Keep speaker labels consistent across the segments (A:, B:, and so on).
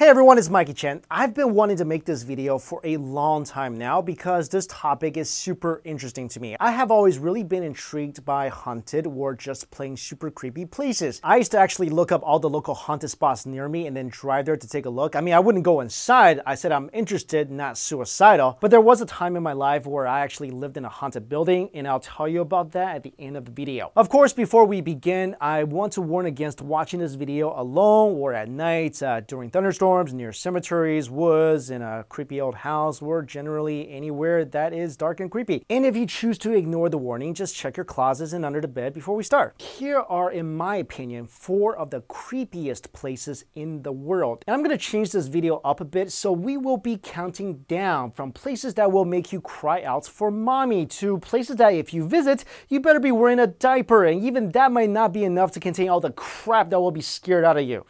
A: Hey everyone, it's Mikey Chen. I've been wanting to make this video for a long time now because this topic is super interesting to me. I have always really been intrigued by haunted or just plain super creepy places. I used to actually look up all the local haunted spots near me and then drive there to take a look. I mean, I wouldn't go inside. I said I'm interested, not suicidal. But there was a time in my life where I actually lived in a haunted building, and I'll tell you about that at the end of the video. Of course, before we begin, I want to warn against watching this video alone or at night during thunderstorms, near cemeteries, woods, in a creepy old house, or generally anywhere that is dark and creepy. And if you choose to ignore the warning, just check your closets and under the bed before we start. Here are, in my opinion, 4 of the creepiest places in the world. And I'm going to change this video up a bit, so we will be counting down from places that will make you cry out for mommy to places that if you visit, you better be wearing a diaper, and even that might not be enough to contain all the crap that will be scared out of you.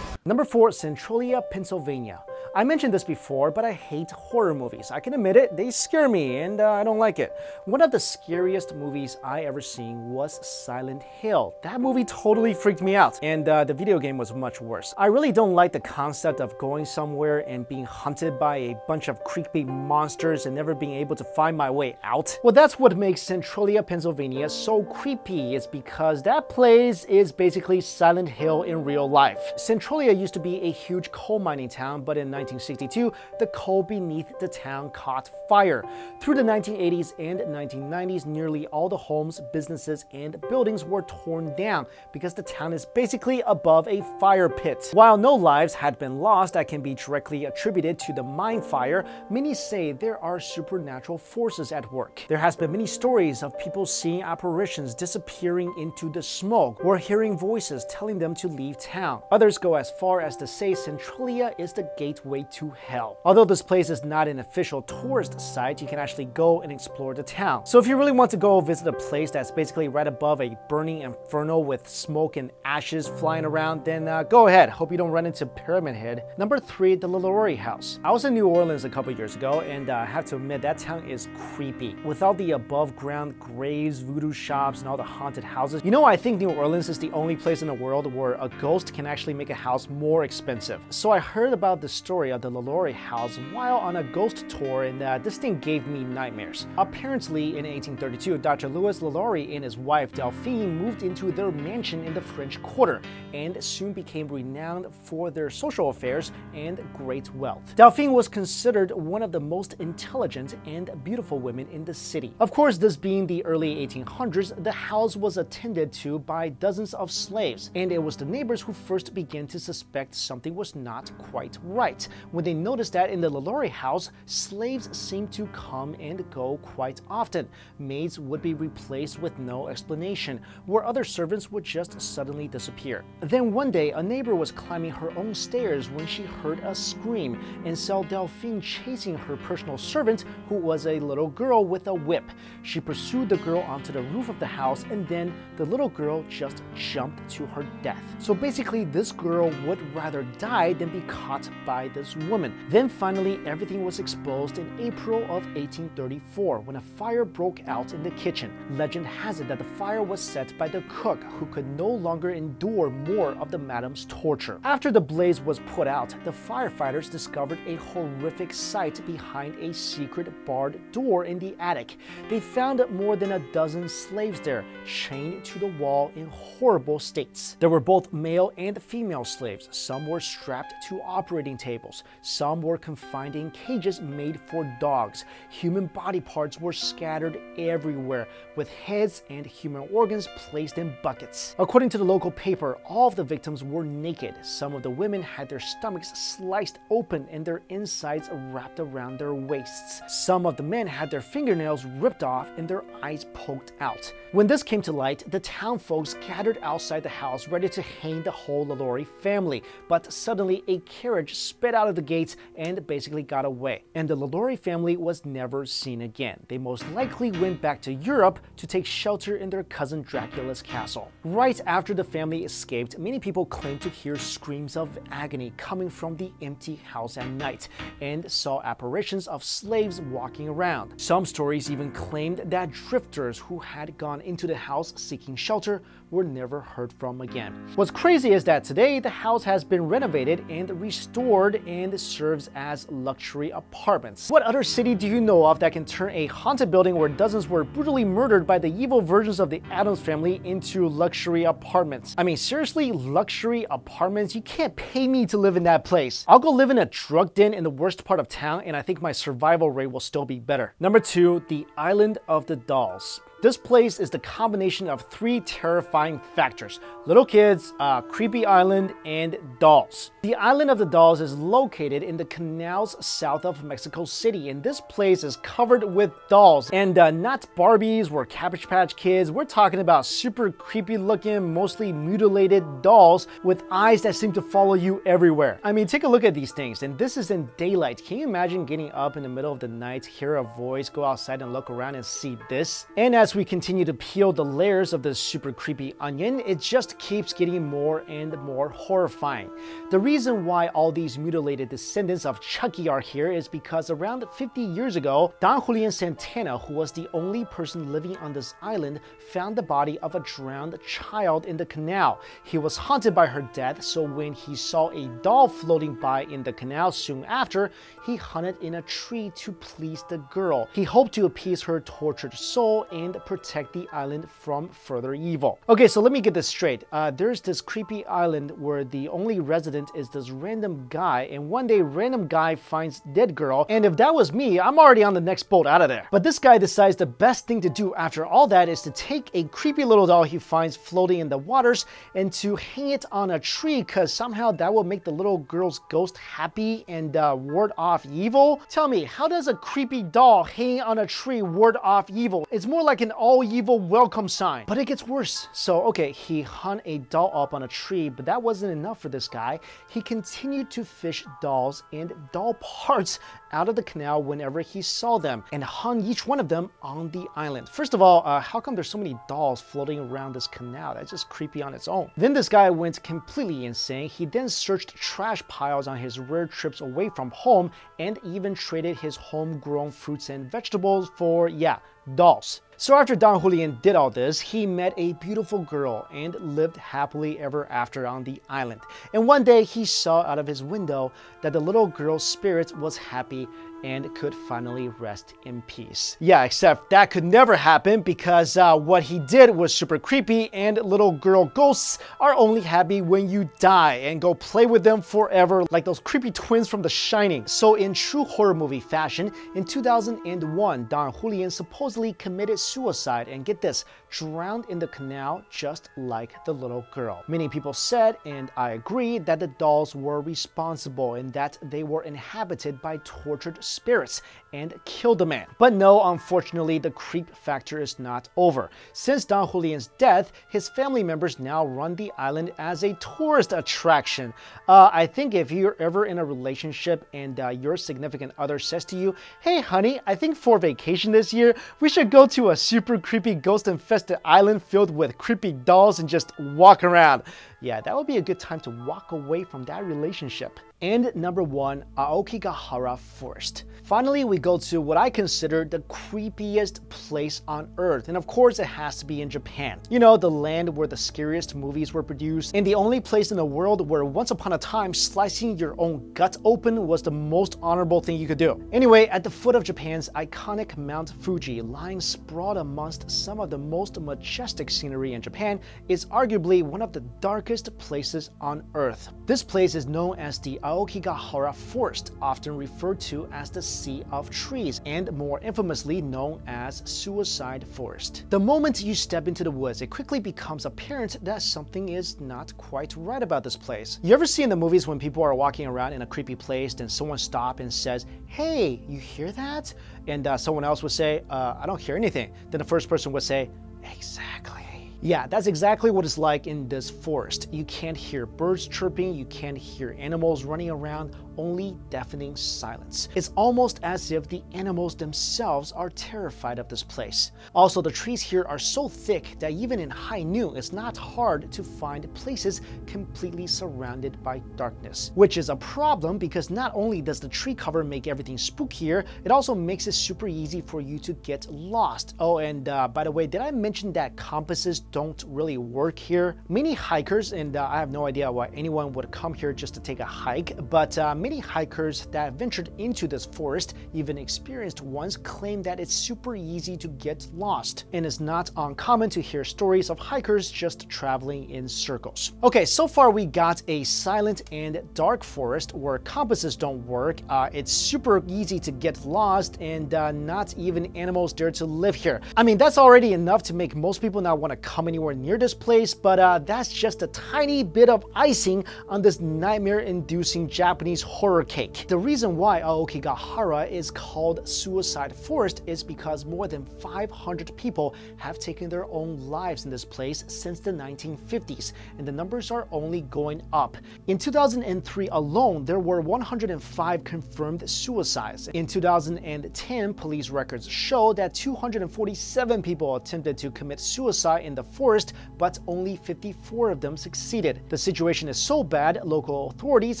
A: Number 4, Centralia, Pennsylvania. I mentioned this before, but I hate horror movies. I can admit it, they scare me, and I don't like it. One of the scariest movies I ever seen was Silent Hill. That movie totally freaked me out, and the video game was much worse. I really don't like the concept of going somewhere and being hunted by a bunch of creepy monsters and never being able to find my way out. Well, that's what makes Centralia, Pennsylvania so creepy, is because that place is basically Silent Hill in real life. Centralia used to be a huge coal mining town, but in 1962, the coal beneath the town caught fire. Through the 1980s and 1990s, nearly all the homes, businesses, and buildings were torn down because the town is basically above a fire pit. While no lives had been lost that can be directly attributed to the mine fire, many say there are supernatural forces at work. There has been many stories of people seeing apparitions disappearing into the smoke or hearing voices telling them to leave town. Others go as far as to say Centralia is the gateway to hell. Although this place is not an official tourist site, you can actually go and explore the town. So if you really want to go visit a place that's basically right above a burning inferno with smoke and ashes flying around, then go ahead. Hope you don't run into Pyramid Head. Number 3, the LaLaurie House. I was in New Orleans a couple years ago, and I have to admit that town is creepy. With all the above ground graves, voodoo shops, and all the haunted houses. You know, I think New Orleans is the only place in the world where a ghost can actually make a house more expensive. So I heard about the story of the LaLaurie House while on a ghost tour, and this thing gave me nightmares. Apparently, in 1832, Dr. Louis LaLaurie and his wife Delphine moved into their mansion in the French Quarter and soon became renowned for their social affairs and great wealth. Delphine was considered one of the most intelligent and beautiful women in the city. Of course, this being the early 1800s, the house was attended to by dozens of slaves, and it was the neighbors who first began to suspect something was not quite right when they noticed that in the LaLaurie house, slaves seemed to come and go quite often. Maids would be replaced with no explanation, where other servants would just suddenly disappear. Then one day, a neighbor was climbing her own stairs when she heard a scream and saw Delphine chasing her personal servant, who was a little girl with a whip. She pursued the girl onto the roof of the house, and then the little girl just jumped to her death. So basically, this girl would rather die than be caught by this woman. Then finally, everything was exposed in April of 1834 when a fire broke out in the kitchen. Legend has it that the fire was set by the cook, who could no longer endure more of the madam's torture. After the blaze was put out, the firefighters discovered a horrific sight behind a secret barred door in the attic. They found more than a dozen slaves there, chained to the wall in horrible states. There were both male and female slaves. Some were strapped to operating tables. Some were confined in cages made for dogs. Human body parts were scattered everywhere, with heads and human organs placed in buckets. According to the local paper, all of the victims were naked. Some of the women had their stomachs sliced open and their insides wrapped around their waists. Some of the men had their fingernails ripped off and their eyes poked out. When this came to light, the town folks gathered outside the house ready to hang the whole LaLaurie family, but suddenly a carriage sped out of the gates and basically got away. And the Lalaurie family was never seen again. They most likely went back to Europe to take shelter in their cousin Dracula's castle. Right after the family escaped, many people claimed to hear screams of agony coming from the empty house at night and saw apparitions of slaves walking around. Some stories even claimed that drifters who had gone into the house seeking shelter were never heard from again. What's crazy is that today the house has been renovated and restored and serves as luxury apartments. What other city do you know of that can turn a haunted building where dozens were brutally murdered by the evil versions of the Addams family into luxury apartments? I mean, seriously, luxury apartments? You can't pay me to live in that place. I'll go live in a drug den in the worst part of town and I think my survival rate will still be better. Number 2, the Island of the Dolls. This place is the combination of 3 terrifying factors: little kids, creepy island, and dolls. The Island of the Dolls is located in the canals south of Mexico City, and this place is covered with dolls. And not Barbies or Cabbage Patch Kids. We're talking about super creepy looking, mostly mutilated dolls with eyes that seem to follow you everywhere. I mean, take a look at these things, and this is in daylight. Can you imagine getting up in the middle of the night, hear a voice, go outside and look around and see this? And as we continue to peel the layers of this super creepy onion, it just keeps getting more and more horrifying. The reason why all these mutilated descendants of Chucky are here is because around 50 years ago, Don Julian Santana, who was the only person living on this island, found the body of a drowned child in the canal. He was haunted by her death, so when he saw a doll floating by in the canal soon after, he hunted in a tree to please the girl. He hoped to appease her tortured soul and protect the island from further evil. Okay, so let me get this straight. There's this creepy island where the only resident is this random guy, and one day random guy finds dead girl, and if that was me, I'm already on the next boat out of there. But this guy decides the best thing to do after all that is to take a creepy little doll he finds floating in the waters and to hang it on a tree, because somehow that will make the little girl's ghost happy and ward off evil. Tell me, how does a creepy doll hanging on a tree ward off evil? It's more like an all evil welcome sign. But it gets worse. So okay, he hung a doll up on a tree, but that wasn't enough for this guy. He continued to fish dolls and doll parts out of the canal whenever he saw them and hung each one of them on the island. First of all, how come there's so many dolls floating around this canal? That's just creepy on its own. Then this guy went completely insane. He then searched trash piles on his rare trips away from home and even traded his homegrown fruits and vegetables for, yeah, dolls. So after Don Julian did all this, he met a beautiful girl and lived happily ever after on the island. And one day he saw out of his window that the little girl's spirit was happy and could finally rest in peace. Yeah, except that could never happen because what he did was super creepy, and little girl ghosts are only happy when you die and go play with them forever like those creepy twins from The Shining. So in true horror movie fashion, in 2001, Don Julian supposedly committed suicide and, get this, drowned in the canal just like the little girl. Many people said, and I agree, that the dolls were responsible and that they were inhabited by tortured spirits and killed the man. But no, unfortunately, the creep factor is not over. Since Don Julian's death, his family members now run the island as a tourist attraction. I think if you're ever in a relationship and your significant other says to you, "Hey honey, I think for vacation this year, we should go to a super creepy ghost-infested island filled with creepy dolls and just walk around." Yeah, that would be a good time to walk away from that relationship. And number 1, Aokigahara Forest. Finally, we go to what I consider the creepiest place on earth. And of course, it has to be in Japan. You know, the land where the scariest movies were produced, and the only place in the world where once upon a time slicing your own gut open was the most honorable thing you could do. Anyway, at the foot of Japan's iconic Mount Fuji, lying sprawled amongst some of the most majestic scenery in Japan, is arguably one of the darkest places on earth. This place is known as the Aokigahara Forest, often referred to as the Sea of Trees, and more infamously known as Suicide Forest. The moment you step into the woods, it quickly becomes apparent that something is not quite right about this place. You ever see in the movies when people are walking around in a creepy place, then someone stops and says, "Hey, you hear that?" And someone else would say, "I don't hear anything." Then the first person would say, "Exactly." Yeah, that's exactly what it's like in this forest. You can't hear birds chirping, you can't hear animals running around, only deafening silence. It's almost as if the animals themselves are terrified of this place. Also, the trees here are so thick that even in high noon, it's not hard to find places completely surrounded by darkness. Which is a problem because not only does the tree cover make everything spookier, it also makes it super easy for you to get lost. Oh, and by the way, did I mention that compasses don't really work here? Many hikers, and I have no idea why anyone would come here just to take a hike, but many hikers that ventured into this forest, even experienced ones, claim that it's super easy to get lost, and it's not uncommon to hear stories of hikers just traveling in circles. Okay, so far we got a silent and dark forest where compasses don't work. It's super easy to get lost, and not even animals dare to live here. I mean, that's already enough to make most people not want to come anywhere near this place, but that's just a tiny bit of icing on this nightmare-inducing Japanese horror cake. The reason why Aokigahara is called Suicide Forest is because more than 500 people have taken their own lives in this place since the 1950s, and the numbers are only going up. In 2003 alone, there were 105 confirmed suicides. In 2010, police records show that 247 people attempted to commit suicide in the forest, but only 54 of them succeeded. The situation is so bad, local authorities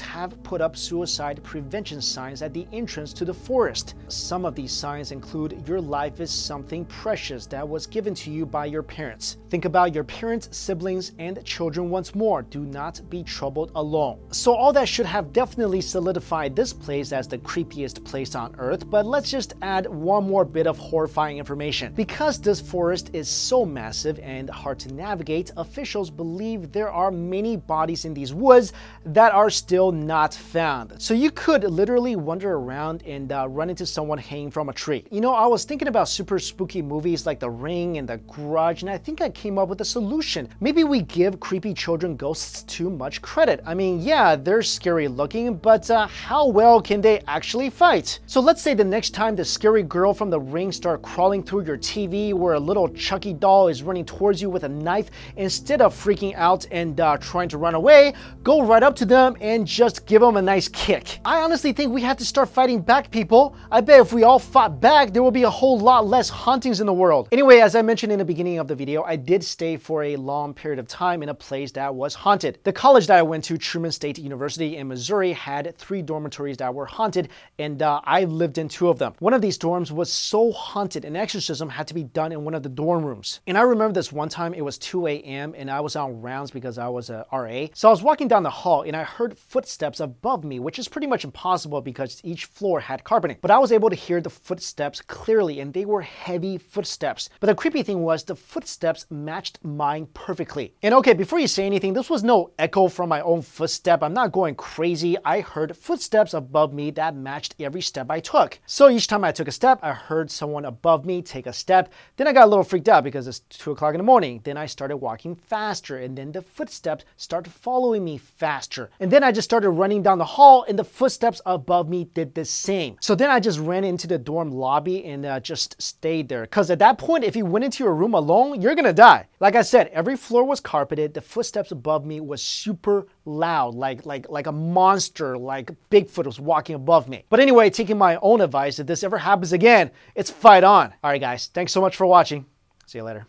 A: have put up suicide prevention signs at the entrance to the forest. Some of these signs include "Your life is something precious that was given to you by your parents. Think about your parents, siblings, and children once more. Do not be troubled alone." So all that should have definitely solidified this place as the creepiest place on earth, but let's just add one more bit of horrifying information. Because this forest is so massive and hard to navigate, officials believe there are many bodies in these woods that are still not found. So you could literally wander around and run into someone hanging from a tree. You know, I was thinking about super spooky movies like The Ring and The Grudge, and I think I came up with a solution. Maybe we give creepy children ghosts too much credit. I mean, yeah, they're scary looking, but how well can they actually fight? So let's say the next time the scary girl from The Ring starts crawling through your TV where a little Chucky doll is running towards you with a knife, instead of freaking out and trying to run away, go right up to them and just give them a nice kick. I honestly think we have to start fighting back, people. I bet if we all fought back, there will be a whole lot less hauntings in the world. Anyway, as I mentioned in the beginning of the video, I did stay for a long period of time in a place that was haunted. The college that I went to, Truman State University in Missouri, had 3 dormitories that were haunted, and I lived in 2 of them. One of these dorms was so haunted, an exorcism had to be done in one of the dorm rooms. And I remember this one time, it was 2 a.m. and I was on rounds because I was a RA. So I was walking down the hall and I heard footsteps above me, which is pretty much impossible because each floor had carpeting. But I was able to hear the footsteps clearly, and they were heavy footsteps. But the creepy thing was the footsteps matched mine perfectly. And okay, before you say anything, this was no echo from my own footstep. I'm not going crazy. I heard footsteps above me that matched every step I took. So each time I took a step, I heard someone above me take a step. Then I got a little freaked out because it's 2 o'clock in the morning. Then I started walking faster, and then the footsteps started following me faster. And then I just started running down the hall, and the footsteps above me did the same. So then I just ran into the dorm lobby and just stayed there. Because at that point, if you went into your room alone, you're gonna die. Like I said, every floor was carpeted. The footsteps above me was super loud, like a monster, like Bigfoot was walking above me. But anyway, taking my own advice, if this ever happens again, it's fight on. All right, guys, thanks so much for watching. See you later.